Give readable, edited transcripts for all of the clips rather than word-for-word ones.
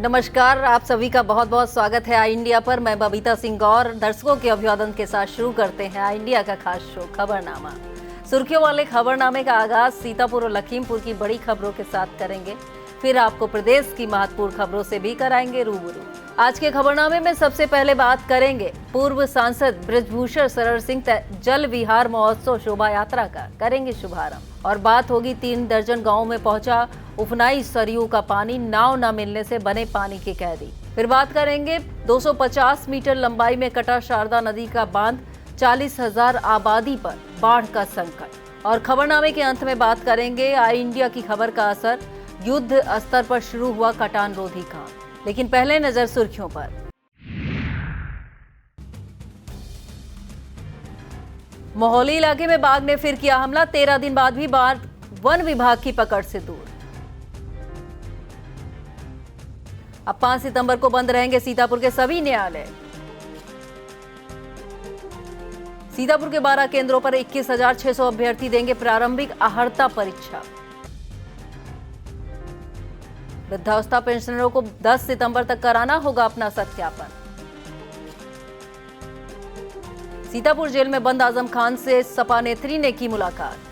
नमस्कार, आप सभी का बहुत बहुत स्वागत है आई इंडिया पर। मैं बबीता सिंह और दर्शकों के अभिवादन के साथ शुरू करते हैं आई इंडिया का खास शो खबरनामा। सुर्खियों वाले खबरनामे का आगाज सीतापुर और लखीमपुर की बड़ी खबरों के साथ करेंगे, फिर आपको प्रदेश की महत्वपूर्ण खबरों से भी कराएंगे रूबरू। आज के खबरनामे में सबसे पहले बात करेंगे पूर्व सांसद बृजभूषण शरण सिंह जल विहार महोत्सव शोभा यात्रा का करेंगे शुभारंभ, और बात होगी 3 दर्जन गाँव में पहुंचा उफनाई सरयू का पानी, नाव न मिलने से बने पानी के कैदी। फिर बात करेंगे 250 मीटर लंबाई में कटा शारदा नदी का बांध, 40,000 आबादी पर बाढ़ का संकट। और खबरनामे के अंत में बात करेंगे आई इंडिया की खबर का असर, युद्ध स्तर पर शुरू हुआ कटान रोधी काम। लेकिन पहले नजर सुर्खियों पर। मोहाली इलाके में बाघ ने फिर किया हमला, 13 दिन बाद भी बाघ वन विभाग की पकड़ से दूर। अब 5 सितंबर को बंद रहेंगे सीतापुर के सभी न्यायालय। सीतापुर के 12 केंद्रों पर 21,600 अभ्यर्थी देंगे प्रारंभिक अर्हता परीक्षा। वृद्धावस्था पेंशनरों को 10 सितंबर तक कराना होगा अपना सत्यापन। सीतापुर जेल में बंद आजम खान से सपा नेत्री ने की मुलाकात।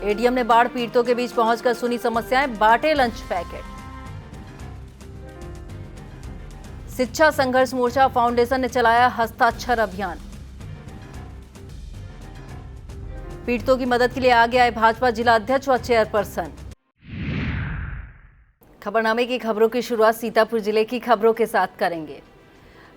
एडीएम ने बाढ़ पीड़ितों के बीच पहुंचकर सुनी समस्याएं, बांटे लंच पैकेट। शिक्षा संघर्ष मोर्चा फाउंडेशन ने चलाया हस्ताक्षर अभियान। पीड़ितों की मदद के लिए आगे आए भाजपा जिला अध्यक्ष व चेयरपर्सन। खबरनामे की खबरों की शुरुआत सीतापुर जिले की खबरों के साथ करेंगे।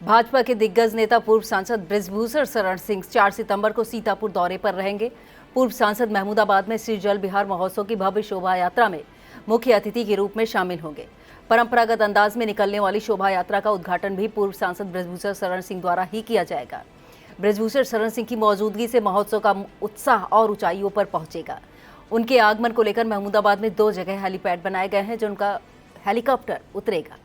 भाजपा के दिग्गज नेता पूर्व सांसद बृजभूषण शरण सिंह 4 सितंबर को सीतापुर दौरे पर रहेंगे। पूर्व सांसद महमूदाबाद में श्री जल विहार महोत्सव की भव्य शोभा यात्रा में मुख्य अतिथि के रूप में शामिल होंगे। परंपरागत अंदाज में निकलने वाली शोभा यात्रा का उद्घाटन भी पूर्व सांसद बृजभूषण शरण सिंह द्वारा ही किया जाएगा। बृजभूषण शरण सिंह की मौजूदगी से महोत्सव का उत्साह और ऊंचाइयों पर पहुंचेगा। उनके आगमन को लेकर महमूदाबाद में 2 जगह हेलीपैड बनाए गए हैं, जो उनका हेलीकॉप्टर उतरेगा।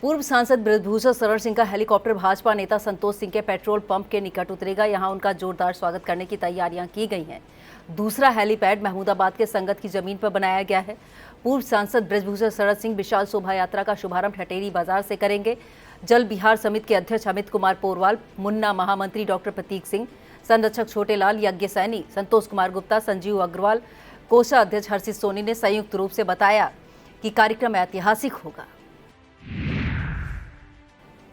पूर्व सांसद बृजभूषण शरण सिंह का हेलीकॉप्टर भाजपा नेता संतोष सिंह के पेट्रोल पंप के निकट उतरेगा। यहां उनका जोरदार स्वागत करने की तैयारियां की गई हैं। दूसरा हेलीपैड महमूदाबाद के संगत की जमीन पर बनाया गया है। पूर्व सांसद बृजभूषण शरण सिंह विशाल शोभा यात्रा का शुभारंभ ठटेरी बाजार से करेंगे। जल विहार समिति के अध्यक्ष अमित कुमार पोरवाल, मुन्ना महामंत्री डॉक्टर प्रतीक सिंह, संरक्षक छोटेलाल, यज्ञ सैनी, संतोष कुमार गुप्ता, संजीव अग्रवाल, कोषा अध्यक्ष हर्षित सोनी ने संयुक्त रूप से बताया कि कार्यक्रम ऐतिहासिक होगा।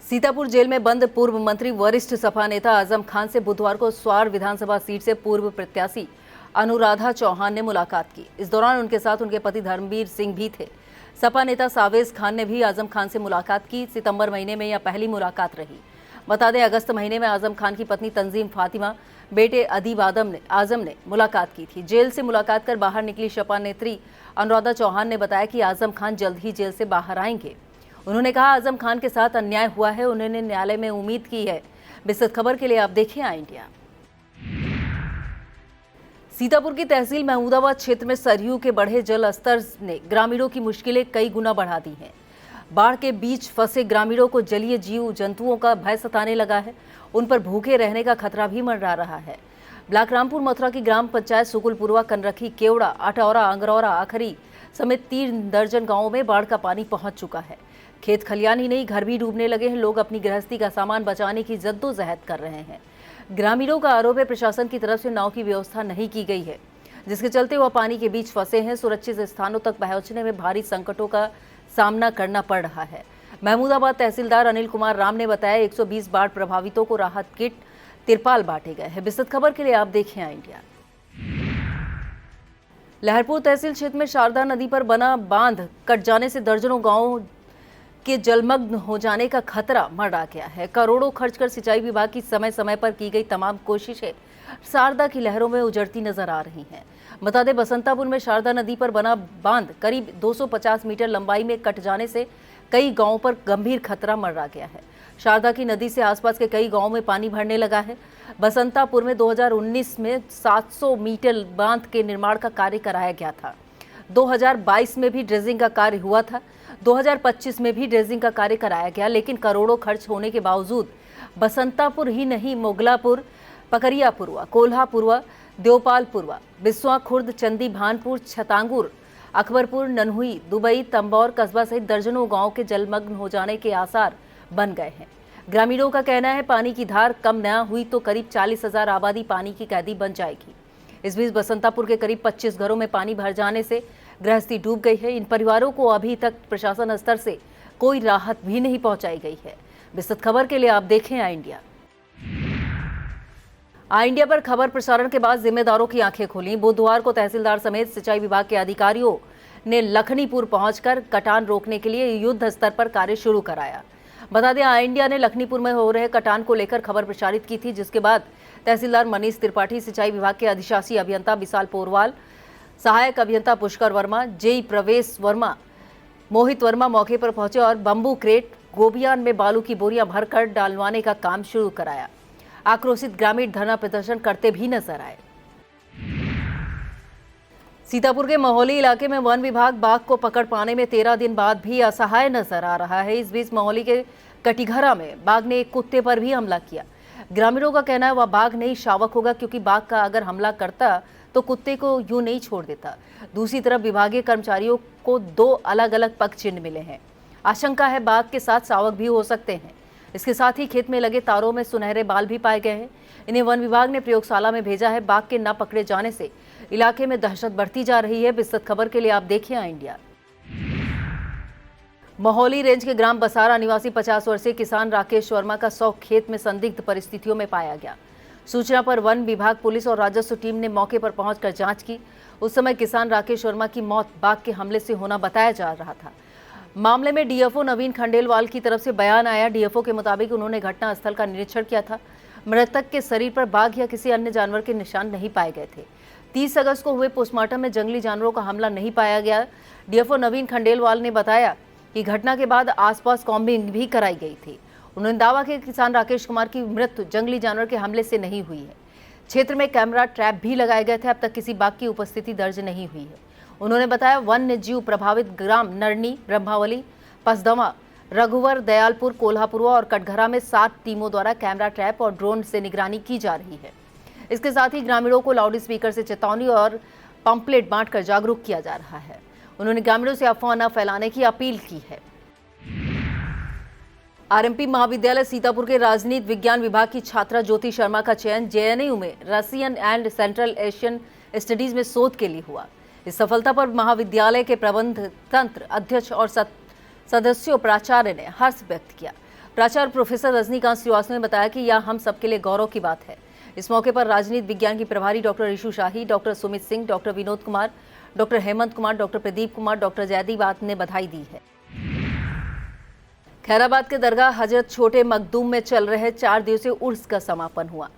सीतापुर जेल में बंद पूर्व मंत्री वरिष्ठ सपा नेता आजम खान से बुधवार को स्वार विधानसभा सीट से पूर्व प्रत्याशी अनुराधा चौहान ने मुलाकात की। इस दौरान उनके साथ उनके पति धर्मवीर सिंह भी थे। सपा नेता सावेज खान ने भी आजम खान से मुलाकात की। सितंबर महीने में यह पहली मुलाकात रही। बता दें, अगस्त महीने में आजम खान की पत्नी तंजीम फातिमा, बेटे अदीब आजम ने मुलाकात की थी। जेल से मुलाकात कर बाहर निकली सपा नेत्री अनुराधा चौहान ने बताया कि आजम खान जल्द ही जेल से बाहर आएंगे। उन्होंने कहा, आजम खान के साथ अन्याय हुआ है, उन्होंने न्यायालय में उम्मीद की है। विस्तृत खबर के लिए आप देखें आई इंडिया। सीतापुर की तहसील महमूदाबाद क्षेत्र में सरयू के बढ़े जल स्तर ने ग्रामीणों की मुश्किलें कई गुना बढ़ा दी हैं। बाढ़ के बीच फंसे ग्रामीणों को जलीय जीव जंतुओं का भय सताने लगा है। उन पर भूखे रहने का खतरा भी मंडरा रहा है। ब्लॉक रामपुर मथुरा की ग्राम पंचायत सुकुलपुरवा, कनरखी, केवड़ा, अटौरा, अंगरौरा, आखरी समेत 3 दर्जन गाँवों में बाढ़ का पानी पहुंच चुका है। खेत खलियान ही नहीं, घर भी डूबने लगे हैं। लोग अपनी गृहस्थी का सामान बचाने की जद्दोजहद कर रहे हैं। ग्रामीणों का आरोप है प्रशासन की तरफ से नाव की व्यवस्था नहीं की गई है, जिसके चलते वह पानी के बीच फंसे हैं। सुरक्षित स्थानों तक पहुंचने में भारी संकटों का सामना करना पड़ रहा है। महमूदाबाद तहसीलदार अनिल कुमार राम ने बताया, 120 बाढ़ प्रभावितों को राहत किट, तिरपाल बांटे गए हैं। विस्तृत खबर के लिए आप देखें आई इंडिया। लहरपुर तहसील क्षेत्र में शारदा नदी पर बना बांध कट जाने से दर्जनों गाँव के जलमग्न हो जाने का खतरा मंडरा गया है। करोड़ों खर्च कर सिंचाई विभाग की समय समय पर की गई तमाम कोशिशें शारदा की लहरों में उजड़ती नजर आ रही हैं। बता दें, बसंतापुर में शारदा नदी पर बना बांध करीब 250 मीटर लंबाई में कट जाने से कई गांवों पर गंभीर खतरा मंडरा गया है। शारदा की नदी से आसपास के कई गांवों में पानी भरने लगा है। बसंतापुर में 2019 में 700 मीटर बांध के निर्माण का कार्य कराया गया था। 2022 में भी ड्रेजिंग का कार्य हुआ था। 2025 में भी ड्रेजिंग का कार्य कराया गया, लेकिन करोड़ों खर्च होने के बावजूद बसंतापुर ही नहीं, मोगलापुर, पकरियापुरवा, कोल्हापुरवा, देवपालपुरवा, बिस्वा खुर्द, चंदी भानपुर, छतांगुर, अकबरपुर, ननहुई, दुबई, तंबौर कस्बा सहित दर्जनों गांव के जलमग्न हो जाने के आसार बन गए हैं। ग्रामीणों का कहना है पानी की धार कम न हुई तो करीब 40,000 आबादी पानी की कैदी बन जाएगी। इस बीच बसंतापुर के करीब 25 घरों में पानी भर जाने से गृहस्थी डूब गई है। इन परिवारों को अभी तक प्रशासन स्तर से कोई राहत भी नहीं पहुंचाई गई है। विस्तृत खबर के लिए आप देखें आई इंडिया। आई इंडिया पर खबर प्रसारण के बाद जिम्मेदारों की आंखें खुली। बुधवार को तहसीलदार समेत सिंचाई विभाग के अधिकारियों ने लखनीपुर पहुंचकर कटान रोकने के लिए युद्ध स्तर पर कार्य शुरू कराया। बता दें, आई इंडिया ने लखनीपुर में हो रहे कटान को लेकर खबर प्रसारित की थी, जिसके बाद तहसीलदार मनीष त्रिपाठी, सिंचाई विभाग के अधिशासी अभियंता विशाल पोरवाल, सहायक अभियंता पुष्कर वर्मा, जेई प्रवेश वर्मा, मोहित वर्मा मौके पर पहुंचे और बंबू क्रेट, गोबियान में बालू की बोरियां भरकर डालवाने का काम शुरू कराया। आक्रोशित ग्रामीण धरना प्रदर्शन करते भी नजर आए। सीतापुर के महोली इलाके में वन विभाग बाघ को पकड़ पाने में 13 दिन बाद भी असहाय नजर आ रहा है। इस बीच महोली के कटिघरा में बाघ ने एक कुत्ते पर भी हमला किया। ग्रामीणों का कहना है वह बाघ नहीं शावक होगा, क्योंकि बाघ का अगर हमला करता तो कुत्ते को यूं नहीं छोड़ देता। दूसरी तरफ विभागीय कर्मचारियों को 2 अलग अलग पग चिन्ह मिले हैं। आशंका है बाघ के साथ शावक भी हो सकते हैं। इसके साथ ही खेत में लगे तारों में सुनहरे बाल भी पाए गए हैं। इन्हें वन विभाग ने प्रयोगशाला में भेजा है। बाघ के न पकड़े जाने से इलाके में दहशत बढ़ती जा रही है। विस्तृत खबर के लिए आप देखिए आई इंडिया। महोली रेंज के ग्राम बसारा निवासी 50 वर्षीय किसान राकेश वर्मा का 100 खेत में संदिग्ध परिस्थितियों में पाया गया। सूचना पर वन विभाग, पुलिस और राजस्व टीम ने मौके पर पहुंचकर जांच की। उस समय किसान राकेश वर्मा की मौत बाघ के हमले से होना बताया जा रहा था। मामले में डीएफओ नवीन खंडेलवाल की तरफ से बयान आया। डीएफओ के मुताबिक उन्होंने घटनास्थल का निरीक्षण किया था। मृतक के शरीर पर बाघ या किसी अन्य जानवर के निशान नहीं पाए गए थे। 30 अगस्त को हुए पोस्टमार्टम में जंगली जानवरों का हमला नहीं पाया गया। डीएफओ नवीन खंडेलवाल ने बताया कि घटना के बाद आसपास कॉम्बिंग भी कराई गई थी। उन्होंने दावा किया कि किसान राकेश कुमार की मृत्यु जंगली जानवर के हमले से नहीं हुई है। क्षेत्र में कैमरा ट्रैप भी लगाए गए थे। अब तक किसी बाघ की उपस्थिति दर्ज नहीं हुई है। उन्होंने बताया वन्य जीव प्रभावित ग्राम नरनी, ब्रह्मावली, पसदमा, रघुवर, दयालपुर, कोल्हापुरवा और कटघरा में 7 टीमों द्वारा कैमरा ट्रैप और ड्रोन से निगरानी की जा रही है। इसके साथ ही ग्रामीणों को लाउड स्पीकर से चेतावनी और पंपलेट बांटकर जागरूक किया जा रहा है। उन्होंने ग्रामीणों से अफवाह न फैलाने की अपील की है। आरएमपी महाविद्यालय सीतापुर के राजनीति विज्ञान विभाग की छात्रा ज्योति शर्मा का चयन जेएनयू में Russian and central Asian studies में शोध के लिए हुआ। इस सफलता पर महाविद्यालय के प्रबंध तंत्र अध्यक्ष और सदस्यों प्राचार्य ने हर्ष व्यक्त किया। प्राचार्य प्रोफेसर रजनीकांत श्रीवास्तव ने बताया कि यह हम सबके लिए गौरव की बात है। इस मौके पर राजनीति विज्ञान की प्रभारी doctor Rishu Shahi, doctor Sumit Singh, doctor Vinod Kumar, doctor Hemant Kumar, doctor Pradeep Kumar, doctor Jaideep ने बधाई दी है। खैराबाद के दरगाह हजरत छोटे मखदूम में चल रहे 4 दिवसीय उर्स का समापन हुआ।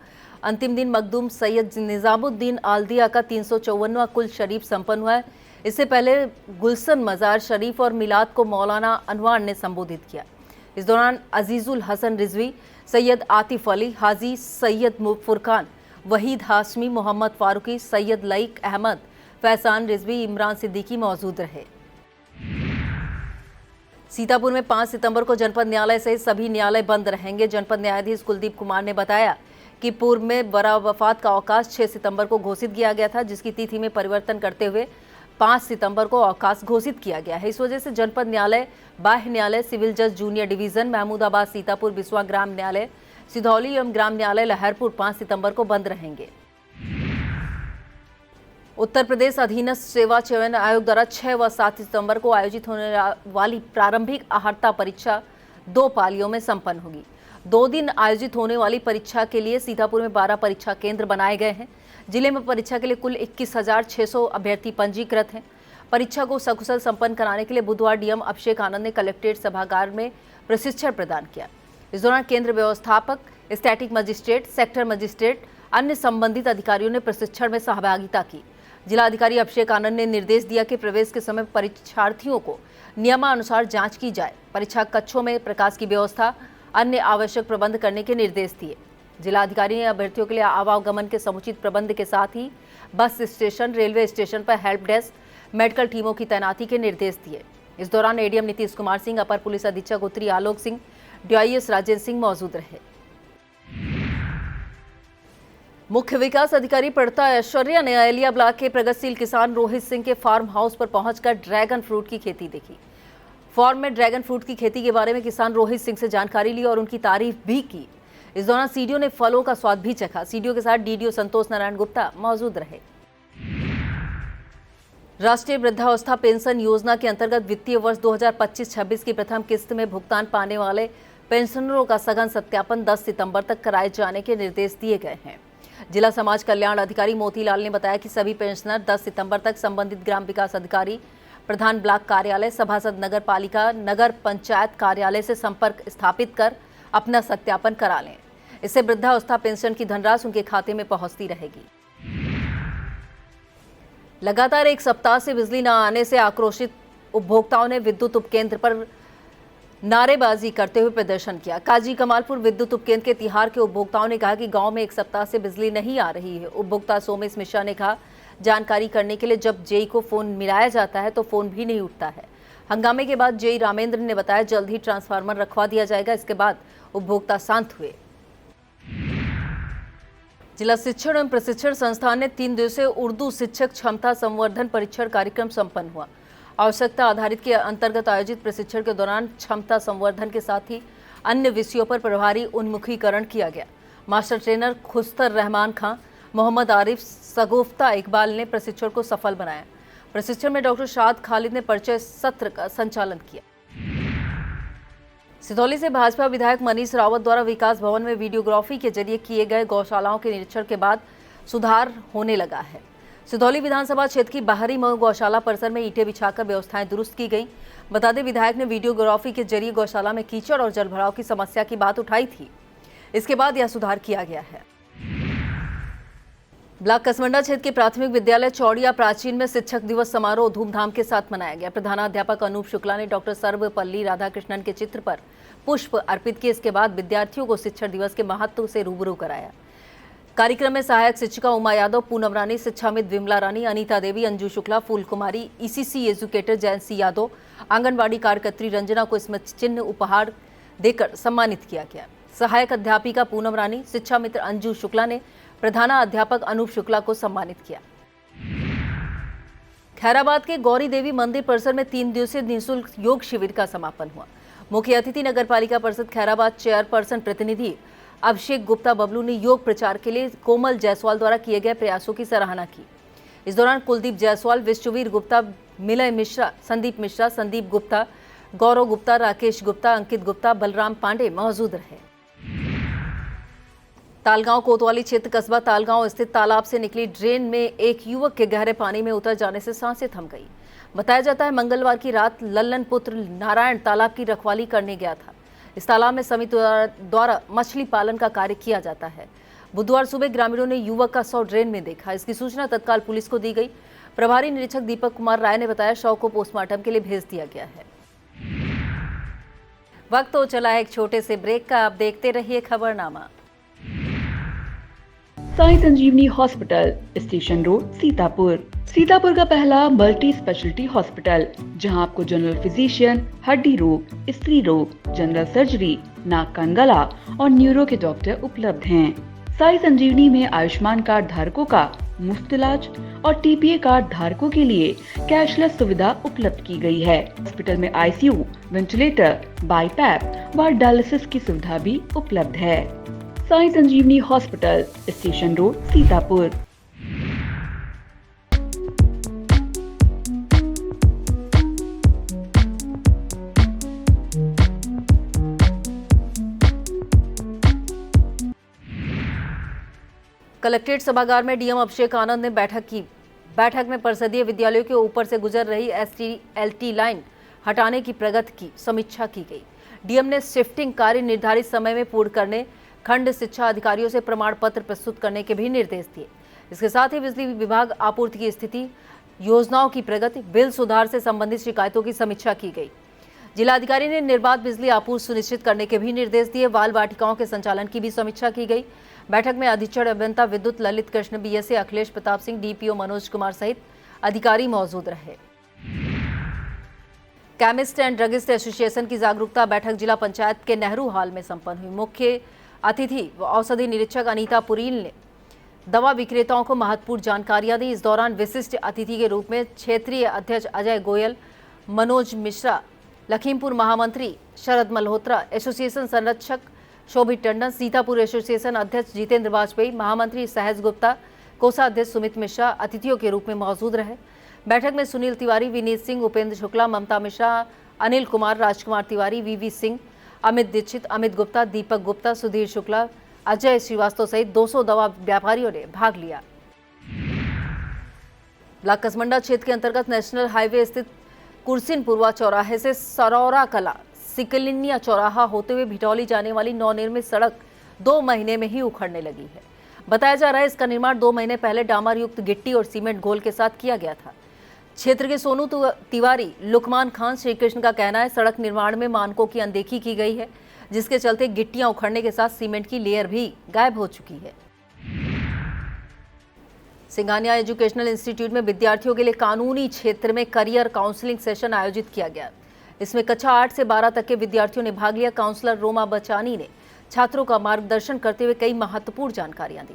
अंतिम दिन मखदूम सैयद निजामुद्दीन आलदिया का 354वां कुल शरीफ संपन्न हुआ है। इससे पहले गुलशन मजार शरीफ और मिलाद को मौलाना अनवार ने संबोधित किया। इस दौरान अजीजुल हसन रिजवी, सैयद आतिफ अली, हाजी सैयद फुरकान, वहीद हाशमी, मोहम्मद फारूकी, सैयद लईक अहमद, फैसान रिजवी, इमरान सिद्दीकी मौजूद रहे। सीतापुर में 5 सितंबर को जनपद न्यायालय सहित सभी न्यायालय बंद रहेंगे। जनपद न्यायाधीश कुलदीप कुमार ने बताया कि पूर्व में बरा वफात का अवकाश 6 सितंबर को घोषित किया गया था, जिसकी तिथि में परिवर्तन करते हुए 5 सितंबर को अवकाश घोषित किया गया है। इस वजह से जनपद न्यायालय, बाह्य न्यायालय, सिविल जज जूनियर डिवीजन, महमूदाबाद, सीतापुर, बिस्वा ग्राम न्यायालय, सिधौली एवं ग्राम न्यायालय लहरपुर 5 सितंबर को बंद रहेंगे। उत्तर प्रदेश अधीनस्थ सेवा चयन आयोग द्वारा 6 व 7 सितंबर को आयोजित होने वाली प्रारंभिक अहर्ता परीक्षा 2 पालियों में संपन्न होगी। 2 दिन आयोजित होने वाली परीक्षा के लिए सीतापुर में 12 परीक्षा केंद्र बनाए गए हैं। जिले में परीक्षा के लिए कुल 21,600 अभ्यर्थी पंजीकृत हैं। परीक्षा को सकुशल संपन्न कराने के लिए बुधवार डीएम अभिषेक आनंद ने कलेक्ट्रेट सभागार में प्रशिक्षण प्रदान किया। इस दौरान केंद्र व्यवस्थापक, स्टैटिक मजिस्ट्रेट, सेक्टर मजिस्ट्रेट, अन्य संबंधित अधिकारियों ने प्रशिक्षण में सहभागिता की। जिलाधिकारी अभिषेक आनंद ने निर्देश दिया कि प्रवेश के समय परीक्षार्थियों को नियमानुसार जांच की जाए। परीक्षा कक्षों में प्रकाश की व्यवस्था, अन्य आवश्यक प्रबंध करने के निर्देश दिए। जिलाधिकारी ने अभ्यर्थियों के लिए आवागमन के समुचित प्रबंध के साथ ही बस स्टेशन, रेलवे स्टेशन पर हेल्प डेस्क, मेडिकल टीमों की तैनाती के निर्देश दिए। इस दौरान एडीएम नीतीश कुमार सिंह, अपर पुलिस अधीक्षक उत्तरी आलोक सिंह, डीआईएस राजेंद्र सिंह मौजूद रहे। मुख्य विकास अधिकारी पड़ता ऐश्वर्या ने अयलिया ब्लॉक के प्रगतिशील किसान रोहित सिंह के फार्म हाउस पर पहुंचकर ड्रैगन फ्रूट की खेती देखी। फार्म में ड्रैगन फ्रूट की खेती के बारे में किसान रोहित सिंह से जानकारी ली और उनकी तारीफ भी की। इस दौरान सीडीओ ने फलों का स्वाद भी चखा। सीडीओ के साथ डीडीओ संतोष नारायण गुप्ता मौजूद रहे। राष्ट्रीय वृद्धावस्था पेंशन योजना के अंतर्गत वित्तीय वर्ष 2025-26 की प्रथम किस्त में भुगतान पाने वाले पेंशनरों का सघन सत्यापन 10 सितंबर तक कराए जाने के निर्देश दिए गए हैं। जिला समाज कल्याण अधिकारी मोतीलाल ने बताया कि सभी पेंशनर 10 सितंबर तक संबंधित ग्राम विकास अधिकारी, प्रधान ब्लॉक कार्यालय, सभासद नगर पालिका, नगर पंचायत कार्यालय से संपर्क स्थापित कर अपना सत्यापन करा लें। इससे वृद्धावस्था पेंशन की धनराशि उनके खाते में पहुंचती रहेगी। लगातार एक सप्ताह से बिजली न आने से आक्रोशित उपभोक्ताओं ने विद्युत उपकेंद्र पर नारेबाजी करते हुए प्रदर्शन किया। काजी कमालपुर विद्युत उपकेंद्र के तिहार के उपभोक्ताओं ने कहा कि गांव में एक सप्ताह से बिजली नहीं आ रही है। उपभोक्ता सोमेश मिश्रा ने कहा, जानकारी करने के लिए जब जेई को फोन मिलाया जाता है तो फोन भी नहीं उठता है। हंगामे के बाद जेई रामेंद्र ने बताया, जल्द ही ट्रांसफार्मर रखवा दिया जाएगा। इसके बाद उपभोक्ता शांत हुए। जिला शिक्षण एवं प्रशिक्षण संस्थान ने 3 दिवसीय उर्दू शिक्षक क्षमता संवर्धन परीक्षण कार्यक्रम संपन्न हुआ। आवश्यकता आधारित के अंतर्गत आयोजित प्रशिक्षण के दौरान क्षमता संवर्धन के साथ ही अन्य विषयों पर प्रभारी उन्मुखीकरण किया गया। मास्टर ट्रेनर खुस्तर रहमान खां, मोहम्मद आरिफ, सगुफ्ता इकबाल ने प्रशिक्षण को सफल बनाया। प्रशिक्षण में डॉक्टर शाद खालिद ने परिचय सत्र का संचालन किया। सिधौली से भाजपा विधायक मनीष रावत द्वारा विकास भवन में वीडियोग्राफी के जरिए किए गए गौशालाओं के निरीक्षण के बाद सुधार होने लगा है। सिधौली विधानसभा क्षेत्र की बाहरी मऊ गौशाला परिसर में ईंटें बिछाकर व्यवस्थाएं दुरुस्त की गई। बता दें, विधायक ने वीडियोग्राफी के जरिए गौशाला में कीचड़ और जलभराव की समस्या की बात उठाई थी। इसके बाद यह सुधार किया गया है। ब्लॉक कसमंडा क्षेत्र के प्राथमिक विद्यालय चौड़िया प्राचीन में शिक्षक दिवस समारोह धूमधाम के साथ मनाया गया। प्रधानाध्यापक अनूप शुक्ला ने डॉक्टर सर्वपल्ली राधाकृष्णन के चित्र पर पुष्प अर्पित किए। इसके बाद विद्यार्थियों को शिक्षक दिवस के महत्व से रूबरू कराया। कार्यक्रम में सहायक शिक्षिका उमा यादव, पूनम रानी, शिक्षामित्र विमला रानी, अनीता देवी, अंजू शुक्ला, फूल कुमारी, ईसीसी एजुकेटर जयंती यादव, आंगनबाड़ी कार्यकर्त्री रंजना को स्मृति चिन्ह उपहार देकर सम्मानित किया गया। सहायक अध्यापिका पूनम रानी, शिक्षा मित्र अंजू शुक्ला ने प्रधानाध्यापक अनूप शुक्ला को सम्मानित किया। खैराबाद के गौरी देवी मंदिर परिसर में 3 दिवसीय निःशुल्क योग शिविर का समापन हुआ। मुख्य अतिथि नगरपालिका परिषद खैराबाद चेयरपर्सन प्रतिनिधि अभिषेक गुप्ता बबलू ने योग प्रचार के लिए कोमल जायसवाल द्वारा किए गए प्रयासों की सराहना की। इस दौरान कुलदीप जायसवाल, विश्ववीर गुप्ता, मिलय मिश्रा, संदीप गुप्ता, गौरव गुप्ता, राकेश गुप्ता, अंकित गुप्ता, बलराम पांडे मौजूद रहे। तालगांव कोतवाली क्षेत्र कस्बा तालगांव स्थित तालाब से निकली ड्रेन में एक युवक के गहरे पानी में उतर जाने से सांसें थम गई। बताया जाता है, मंगलवार की रात लल्लन पुत्र नारायण तालाब की रखवाली करने गया था। इस तालाब में समिति द्वारा मछली पालन का कार्य किया जाता है। बुधवार सुबह ग्रामीणों ने युवक का शव ड्रेन में देखा। इसकी सूचना तत्काल पुलिस को दी गई। प्रभारी निरीक्षक दीपक कुमार राय ने बताया, शव को पोस्टमार्टम के लिए भेज दिया गया है। वक्त हो चला है एक छोटे से ब्रेक का। आप देखते रहिए खबरनामा। Sai Sanjeevani hospital, station road, Sitapur का पहला मल्टी स्पेशलिटी हॉस्पिटल, जहां आपको जनरल फिजिशियन, हड्डी रोग, स्त्री रोग, जनरल सर्जरी, नाक कान गला और न्यूरो के डॉक्टर उपलब्ध हैं। साई संजीवनी में आयुष्मान कार्ड धारकों का मुफ्त इलाज और टीपीए कार्ड धारकों के लिए कैशलेस सुविधा उपलब्ध की गई है। हॉस्पिटल में आईसीयू, वेंटिलेटर, बाईपैप व डायलिसिस की सुविधा भी उपलब्ध है। Sai Sanjeevani hospital, station road, Sitapur. Collectorate सभागार में डीएम अभिषेक आनंद ने बैठक में परिषदीय विद्यालयों के ऊपर से गुजर रही ST-LT लाइन हटाने की प्रगति की समीक्षा की गई। डीएम ने शिफ्टिंग कार्य निर्धारित समय में पूर्ण करने, खंड शिक्षा अधिकारियों से प्रमाण पत्र प्रस्तुत करने के भी निर्देश दिए। इसके साथ ही बिजली विभाग आपूर्ति की स्थिति, योजनाओं की प्रगति, बिल सुधार से संबंधित शिकायतों की समीक्षा की गई। जिलाधिकारी ने निर्बाध बिजली आपूर्ति सुनिश्चित करने के भी निर्देश दिए। बाल वाटिकाओं के संचालन की भी समीक्षा की गई। बैठक में अधीक्षण अभियंता विद्युत ललित कृष्ण BSc, अखिलेश प्रताप सिंह, DPO मनोज कुमार सहित अधिकारी मौजूद रहे। केमिस्ट एंड ड्रगिस्ट एसोसिएशन की जागरूकता बैठक जिला पंचायत के नेहरू हॉल में संपन्न हुई। मुख्य अतिथि व औषधि निरीक्षक अनीता पुरील ने दवा विक्रेताओं को महत्वपूर्ण जानकारियां दी। इस दौरान विशिष्ट अतिथि के रूप में क्षेत्रीय अध्यक्ष अजय गोयल, मनोज मिश्रा, लखीमपुर महामंत्री शरद मल्होत्रा, एसोसिएशन संरक्षक शोभित टंडन, सीतापुर एसोसिएशन अध्यक्ष जितेंद्र वाजपेयी, महामंत्री सहज गुप्ता, कोषाध्यक्ष सुमित मिश्रा अतिथियों के रूप में मौजूद रहे। बैठक में सुनील तिवारी, विनीत सिंह, उपेंद्र शुक्ला, ममता मिश्रा, अनिल कुमार, राजकुमार तिवारी, वीवी सिंह, अमित दीक्षित, अमित गुप्ता, दीपक गुप्ता, सुधीर शुक्ला, अजय श्रीवास्तव सहित 200 दवा व्यापारियों ने भाग लिया। ब्लॉक कसमंडा क्षेत्र के अंतर्गत नेशनल हाईवे स्थित कुर्सिन पुरवा चौराहे से सरौरा कला सिकलिनिया चौराहा होते हुए भिटौली जाने वाली नवनिर्मित सड़क 2 महीने में ही उखड़ने लगी है। बताया जा रहा है इसका निर्माण 2 महीने पहले डामर युक्त गिट्टी और सीमेंट घोल के साथ किया गया था। क्षेत्र के सोनू तिवारी, लुकमान खान, श्री कृष्ण का कहना है सड़क निर्माण में मानकों की अनदेखी की गई है, जिसके चलते गिट्टियां उखड़ने के साथ सीमेंट की लेयर भी गायब हो चुकी है। सिंघानिया एजुकेशनल इंस्टीट्यूट में विद्यार्थियों के लिए कानूनी क्षेत्र में करियर काउंसलिंग सेशन आयोजित किया गया। इसमें कक्षा 8 से 12 तक के विद्यार्थियों ने भाग लिया। काउंसलर रोमा बचानी ने छात्रों का मार्गदर्शन करते हुए कई महत्वपूर्ण जानकारियां दी।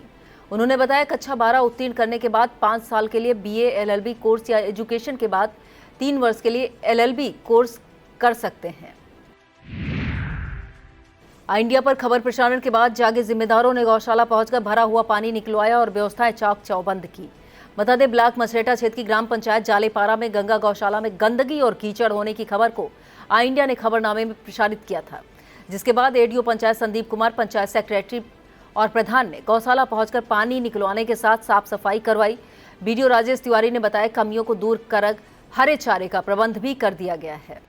उन्होंने बताया कक्षा 12 उत्तीर्ण करने के बाद 5 साल के लिए बीए एलएलबी कोर्स या एजुकेशन के बाद 3 वर्ष के लिए एलएलबी कोर्स कर सकते हैं। इंडिया पर खबर प्रसारण के बाद जागे जिम्मेदारों ने गौशाला पहुंचकर भरा हुआ पानी निकलवाया और व्यवस्थाएं चाक चौबंद की। बता दें, ब्लॉक मसरेटा क्षेत्र की ग्राम पंचायत जालेपारा में गंगा गौशाला में गंदगी और कीचड़ होने की खबर को इंडिया ने खबरनामे में प्रसारित किया था, जिसके बाद एडीओ पंचायत संदीप कुमार, पंचायत सेक्रेटरी और प्रधान ने गौशाला पहुंचकर पानी निकलवाने के साथ साफ सफाई करवाई। बीडीओ राजेश तिवारी ने बताया कमियों को दूर कर हरे चारे का प्रबंध भी कर दिया गया है।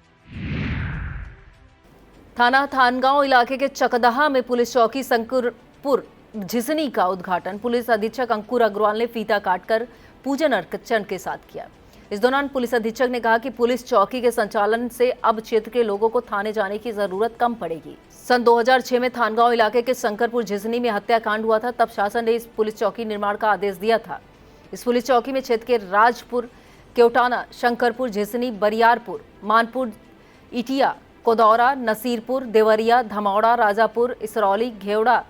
थाना थानगांव इलाके के चकदहा में पुलिस चौकी शंकरपुर झिसनी का उद्घाटन पुलिस अधीक्षक अंकुर अग्रवाल ने फीता काटकर पूजन अर्चन के साथ किया। इस दौरान पुलिस अधीक्षक ने कहा कि पुलिस चौकी के संचालन से अब क्षेत्र के लोगों को थाने जाने की जरूरत कम पड़ेगी। सन 2006 में थानगांव इलाके के शंकरपुर झिसनी में हत्याकांड हुआ था। तब शासन ने इस पुलिस चौकी निर्माण का आदेश दिया था। इस पुलिस चौकी में क्षेत्र के राजपुर, केवटाना, शंकरपुर झिसनी, बरियारपुर, मानपुर, इटिया, कोदौरा, नसीरपुर, देवरिया, धमौड़ा, राजापुर, इसरौली, घेवड़ा,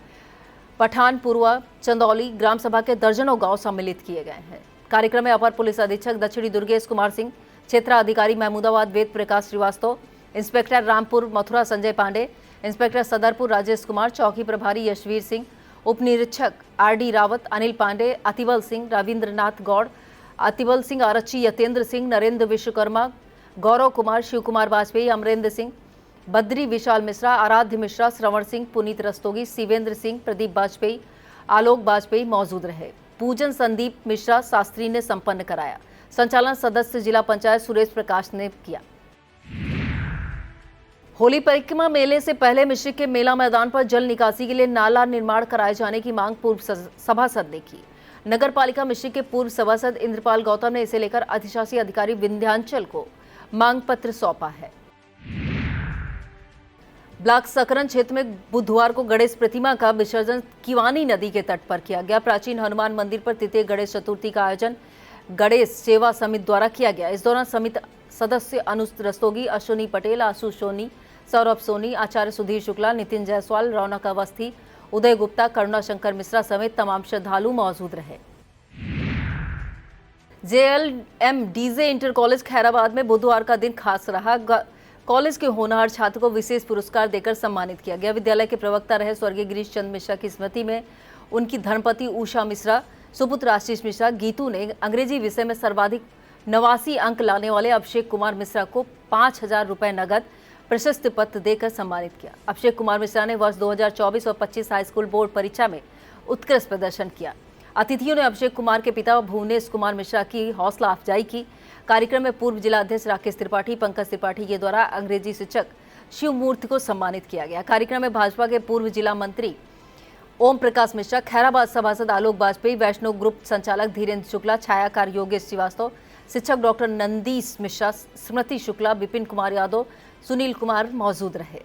पठानपुरवा, चंदौली ग्राम सभा के दर्जनों गांव सम्मिलित किए गए हैं। कार्यक्रम में अपर पुलिस अधीक्षक दक्षिणी दुर्गेश कुमार सिंह, क्षेत्राधिकारी महमूदाबाद वेद प्रकाश श्रीवास्तव, इंस्पेक्टर रामपुर मथुरा संजय पांडे, इंस्पेक्टर सदरपुर राजेश कुमार, चौकी प्रभारी यशवीर सिंह, उप निरीक्षक आरडी रावत, अनिल पांडे, अतिबल सिंह, रविंद्रनाथ गौड़, अतिबल सिंह आरक्षी, यतेंद्र सिंह, नरेंद्र विश्वकर्मा, गौरव कुमार, शिव कुमार वाजपेयी, अमरेंद्र सिंह, बद्री विशाल मिश्रा, आराध्य मिश्रा, श्रवण सिंह, पुनीत रस्तोगी, शिवेंद्र सिंह, प्रदीप वाजपेयी, आलोक वाजपेयी मौजूद रहे। पूजन संदीप मिश्रा शास्त्री ने संपन्न कराया। संचालन सदस्य जिला पंचायत सुरेश प्रकाश ने किया। होली परिक्रमा मेले से पहले मिश्रिक के मेला मैदान पर जल निकासी के लिए नाला निर्माण कराए जाने की मांग पूर्व सभासद ने की। नगर पालिका मिश्रिक के पूर्व सभासद इंद्रपाल गौतम ने इसे लेकर अधिशासी अधिकारी विंध्याचल को मांग पत्र सौंपा है। ब्लॉक सकरन क्षेत्र में बुधवार को गणेश प्रतिमा का विसर्जन किवानी नदी के तट पर किया गया। प्राचीन हनुमान मंदिर पर तृतीय गणेश चतुर्थी का आयोजन गणेश सेवा समिति द्वारा किया गया। इस दौरान समिति सदस्य अनुज रस्तोगी, अश्विनी पटेल, आशु सोनी, सौरभ सोनी, आचार्य सुधीर शुक्ला, नितिन जायसवाल, रौनक अवस्थी, उदय गुप्ता, करुणा शंकर मिश्रा समेत तमाम श्रद्धालु मौजूद रहे। JLM DJ inter college Khairabad में बुधवार का दिन खास रहा। कॉलेज के होनहार छात्र को विशेष पुरस्कार देकर सम्मानित किया गया। विद्यालय के प्रवक्ता रहे स्वर्गीय गिरीश चंद मिश्रा की स्मृति में उनकी धर्मपत्नी उषा मिश्रा, सुपुत्र आशीष मिश्रा, गीतू ने अंग्रेजी विषय में सर्वाधिक 89 अंक लाने वाले अभिषेक कुमार मिश्रा को 5,000 रुपए नगद प्रशस्ति पत्र देकर सम्मानित किया। अभिषेक कुमार मिश्रा ने वर्ष 2024 और 25 हाईस्कूल बोर्ड परीक्षा में उत्कृष्ट प्रदर्शन किया। अतिथियों ने अभिषेक कुमार के पिता भुवनेश कुमार मिश्रा की हौसला अफजाई की। कार्यक्रम में पूर्व जिला अध्यक्ष राकेश त्रिपाठी, पंकज त्रिपाठी के द्वारा अंग्रेजी शिक्षक शिव मूर्ति को सम्मानित किया गया। कार्यक्रम में भाजपा के पूर्व जिला मंत्री ओम प्रकाश मिश्रा, खैराबाद सभासद आलोक वाजपेयी, वैष्णव ग्रुप संचालक धीरेन्द्र शुक्ला, छायाकार योगेश श्रीवास्तव, शिक्षक डॉक्टर नंदीश मिश्रा, स्मृति शुक्ला, विपिन कुमार यादव, सुनील कुमार मौजूद रहे।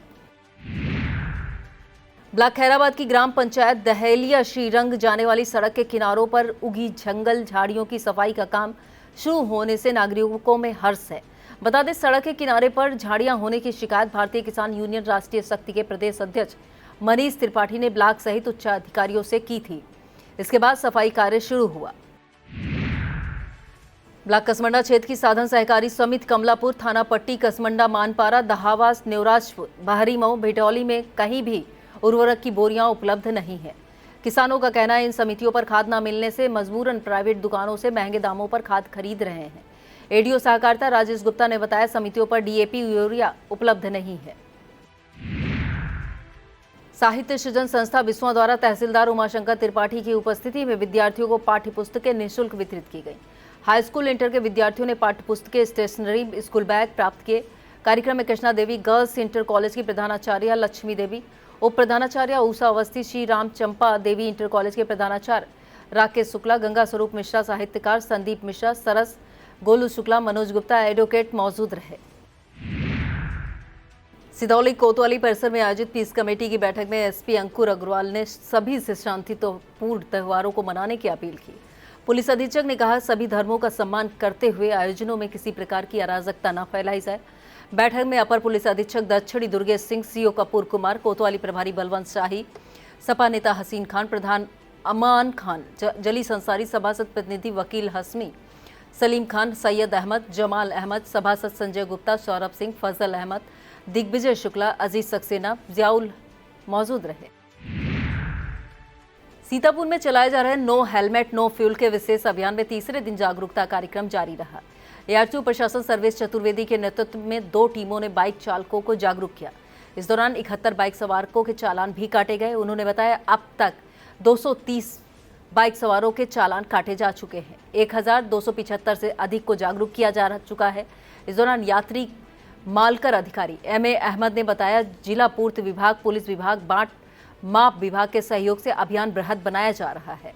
ब्लॉक खैराबाद की ग्राम पंचायत दहेलिया श्रीरंग जाने वाली सड़क के किनारों पर उगी जंगल झाड़ियों की सफाई का काम शुरू होने से नागरिकों में हर्ष है। बता दें, सड़क के किनारे पर झाड़ियां होने की शिकायत भारतीय किसान यूनियन राष्ट्रीय शक्ति के प्रदेश अध्यक्ष मनीष त्रिपाठी ने ब्लॉक सहित उच्च अधिकारियों से की थी। इसके बाद सफाई कार्य शुरू हुआ। ब्लॉक कसमंडा क्षेत्र की साधन सहकारी समिति कमलापुर, थाना पट्टी, कसमंडा, मानपारा, दहावास, नेवराजपुर, बहरीमऊ, भिटौली में कहीं भी उर्वरक की बोरियां उपलब्ध नहीं है। किसानों का कहना है इन समितियों पर खाद न मिलने से मजबूरन प्राइवेट दुकानों से महंगे दामों पर खाद खरीद रहे हैं। एडीओ सहकारिता राजेश गुप्ता ने बताया समितियों पर डीएपी यूरिया उपलब्ध नहीं है। साहित्य सृजन संस्था बिस्वा द्वारा तहसीलदार उमाशंकर त्रिपाठी की उपस्थिति में विद्यार्थियों को पाठ्य पुस्तकें निःशुल्क वितरित की गई। हाई स्कूल, इंटर के विद्यार्थियों ने पाठ्य पुस्तकें, स्टेशनरी, स्कूल बैग प्राप्त किए। कार्यक्रम में कृष्णा देवी गर्ल्स इंटर कॉलेज की प्रधानाचार्य लक्ष्मी देवी, उप प्रधानाचार्य उषा अवस्थी, श्री राम चंपा देवी इंटर कॉलेज के प्रधानाचार्य राकेश शुक्ला, गंगा स्वरूप मिश्रा, साहित्यकार संदीप मिश्रा, सरस, गोलू शुक्ला, मनोज गुप्ता, एडवोकेट मौजूद रहे। सिदौली कोतवाली परिसर में आयोजित पीस कमेटी की बैठक में एसपी अंकुर अग्रवाल ने सभी से शांतिपूर्ण त्योहारों को मनाने की अपील की। पुलिस अधीक्षक ने कहा सभी धर्मों का सम्मान करते हुए आयोजनों में किसी प्रकार की अराजकता न फैलाई जाए। बैठक में अपर पुलिस अधीक्षक दक्षिणी दुर्गेश सिंह, सीओ कपूर कुमार, कोतवाली प्रभारी बलवंत शाही, सपा नेता हसीन खान, प्रधान अमान खान, जली संसारी, सभासद प्रतिनिधि वकील हसमी, सलीम खान, सैयद अहमद, जमाल अहमद, सभासद संजय गुप्ता, सौरभ सिंह, फजल अहमद, दिग्विजय शुक्ला, अजीज सक्सेना, जियाउल मौजूद रहे। सीतापुर में चलाए जा रहे नो हेलमेट नो फ्यूल के विशेष अभियान में तीसरे दिन जागरूकता कार्यक्रम जारी रहा। एआरटीओ प्रशासन सर्वेश चतुर्वेदी के नेतृत्व में 2 टीमों ने बाइक चालकों को जागरूक किया। इस दौरान 71 बाइक सवारों के चालान भी काटे गए। उन्होंने बताया अब तक 230 बाइक सवारों के चालान काटे जा चुके हैं। 1275 से अधिक को जागरूक किया जा चुका है। इस दौरान यात्री मालकर अधिकारी एमए अहमद ने बताया जिला पूर्त विभाग, पुलिस विभाग, बाट माप विभाग के सहयोग से अभियान बृहद बनाया जा रहा है।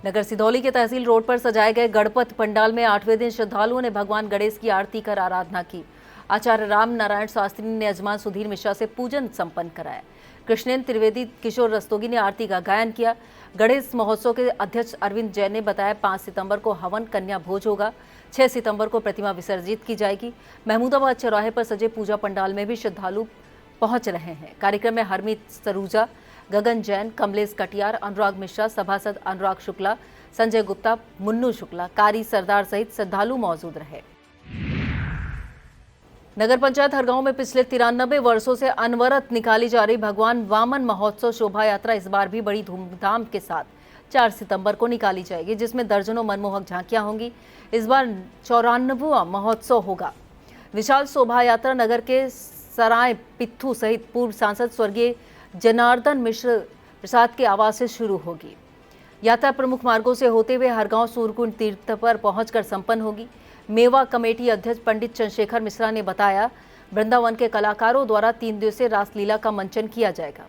नगर सिधौली के तहसील रोड पर सजाए गए गणपत पंडाल में 8वें दिन श्रद्धालुओं ने भगवान गणेश की आरती कर आराधना की। आचार्य राम नारायण शास्त्री ने यजमान सुधीर मिश्रा से पूजन संपन्न कराया। कृष्णेन्द्र त्रिवेदी, किशोर रस्तोगी ने आरती का गायन किया। गणेश महोत्सव के अध्यक्ष अरविंद जैन ने बताया 5 सितंबर को हवन कन्या भोज होगा। 6 सितंबर को प्रतिमा विसर्जित की जाएगी। महमूदाबाद चौराहे पर सजे पूजा पंडाल में भी श्रद्धालु पहुंच रहे हैं। कार्यक्रम में हरमीत सरूजा, गगन जैन, कमलेश कटियार, अनुराग मिश्रा, सभासद अनुराग शुक्ला, संजय गुप्ता, मुन्नू शुक्ला, कारी सरदार सहित श्रद्धालु मौजूद रहे। नगर पंचायत हरगांव में पिछले 93 वर्षों से अनवरत निकाली जा रही भगवान वामन महोत्सव शोभा यात्रा इस बार भी बड़ी धूमधाम के साथ 4 सितंबर को निकाली जाएगी, जिसमें दर्जनों मनमोहक झांकियां होंगी। इस बार 94वां महोत्सव होगा। विशाल शोभा यात्रा नगर के सराय पित्थू सहित पूर्व सांसद स्वर्गीय जनार्दन मिश्र प्रसाद के आवास से शुरू होगी। यात्रा प्रमुख मार्गों से होते हुए हरगांव सूर्यकुंड तीर्थ पर पहुंचकर संपन्न होगी। मेवा कमेटी अध्यक्ष पंडित चंद्रशेखर मिश्रा ने बताया वृंदावन के कलाकारों द्वारा 3 दिवसीय रासलीला का मंचन किया जाएगा।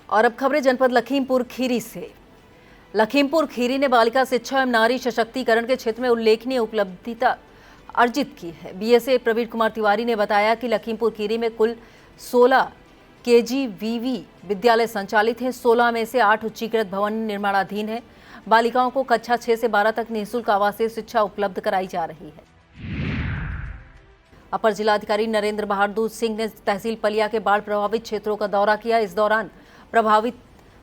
और अब खबरें जनपद लखीमपुर खीरी से। लखीमपुर खीरी ने बालिका शिक्षा एवं नारी सशक्तिकरण के क्षेत्र में उल्लेखनीय उपलब्धिता अर्जित की है। बीएसए प्रवीण कुमार तिवारी ने बताया कि लखीमपुर खीरी में कुल 16 केजीवीवी विद्यालय संचालित हैं। 16 में से 8 उच्चीकृत भवन निर्माणाधीन है। बालिकाओं को कक्षा 6 से 12 तक निःशुल्क आवासीय शिक्षा उपलब्ध कराई जा रही है। अपर जिलाधिकारी नरेंद्र बहादुर सिंह ने तहसील पलिया के बाढ़ प्रभावित क्षेत्रों का दौरा किया। इस दौरान प्रभावित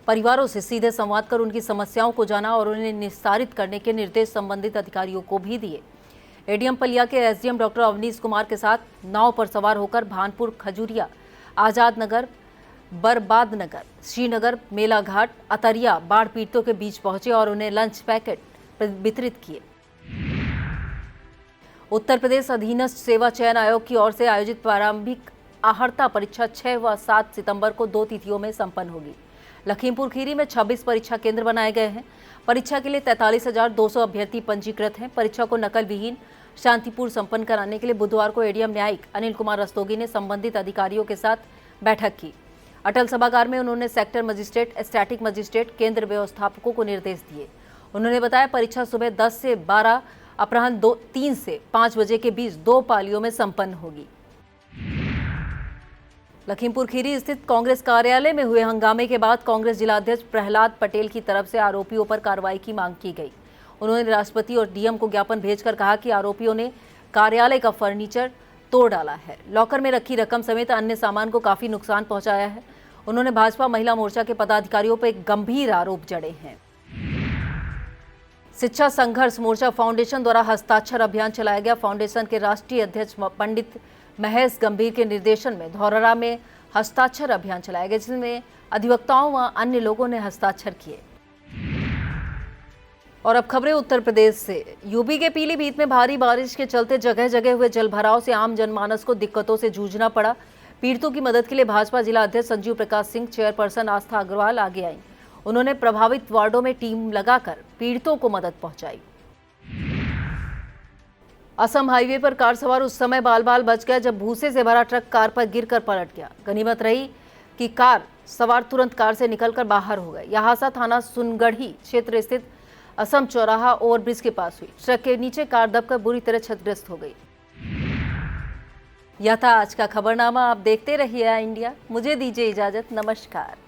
परिवारों से सीधे संवाद कर उनकी समस्याओं को जाना और उन्हें निस्तारित करने के निर्देश संबंधित अधिकारियों को भी दिए। एडीएम पलिया के एसडीएम डॉक्टर अवनीश कुमार के साथ नाव पर सवार होकर भानपुर, खजूरिया, आजाद नगर, बरबाद नगर, श्रीनगर, मेला घाट, अतरिया बाढ़ पीड़ितों के बीच पहुंचे और उन्हें लंच पैकेट वितरित किए। उत्तर प्रदेश अधीनस्थ सेवा चयन आयोग की ओर से आयोजित प्रारंभिक आहर्ता परीक्षा 6 व 7 सितंबर को 2 तिथियों में संपन्न होगी। लखीमपुर खीरी में 26 परीक्षा केंद्र बनाए गए हैं। परीक्षा के लिए 43,200 अभ्यर्थी पंजीकृत हैं। परीक्षा को नकल विहीन शांतिपूर्ण संपन्न कराने के लिए बुधवार को एडीएम न्यायिक अनिल कुमार रस्तोगी ने संबंधित अधिकारियों के साथ बैठक की। अटल सभागार में उन्होंने सेक्टर मजिस्ट्रेट, स्टैटिक मजिस्ट्रेट, केंद्र व्यवस्थापकों को निर्देश दिए। उन्होंने बताया परीक्षा सुबह 10 से 12, अपराह्न 3 से 5 बजे के बीच 2 पालियों में संपन्न होगी। लखीमपुर खीरी स्थित कांग्रेस कार्यालय में हुए हंगामे के बाद कांग्रेस जिलाध्यक्ष प्रहलाद पटेल की तरफ से आरोपियों पर कार्रवाई की मांग की गई। उन्होंने राष्ट्रपति और डीएम को ज्ञापन भेजकर कहा कि आरोपियों ने कार्यालय का फर्नीचर तोड़ डाला है, लॉकर में रखी रकम समेत अन्य सामान को काफी नुकसान पहुंचाया है। उन्होंने भाजपा महिला मोर्चा के पदाधिकारियों पर गंभीर आरोप जड़े हैं। शिक्षा संघर्ष मोर्चा फाउंडेशन द्वारा हस्ताक्षर अभियान चलाया गया। फाउंडेशन के राष्ट्रीय अध्यक्ष पंडित महेश गंभीर के निर्देशन में धौरहरा में हस्ताक्षर अभियान चलाया गया, जिसमें अधिवक्ताओं व अन्य लोगों ने हस्ताक्षर किए। और अब खबरें उत्तर प्रदेश से। यूपी के पीलीभीत में भारी बारिश के चलते जगह जगह हुए जलभराव से आम जनमानस को दिक्कतों से जूझना पड़ा। पीड़ितों की मदद के लिए भाजपा जिला अध्यक्ष संजीव प्रकाश सिंह, चेयरपर्सन आस्था अग्रवाल आगे आई। उन्होंने प्रभावित वार्डों में टीम लगाकर पीड़ितों को मदद पहुंचाई। असम हाईवे पर कार सवार उस समय बाल बाल बच गया जब भूसे से भरा ट्रक कार पर गिरकर पलट गया। गनीमत रही कि कार सवार तुरंत कार से निकलकर बाहर हो गए। यह हादसा थाना सुनगढ़ी क्षेत्र स्थित असम चौराहा ओवरब्रिज के पास हुई। ट्रक के नीचे कार दबकर बुरी तरह क्षतिग्रस्त हो गई। यह था आज का खबरनामा। आप देखते रहिए इंडिया। मुझे दीजिए इजाजत। नमस्कार।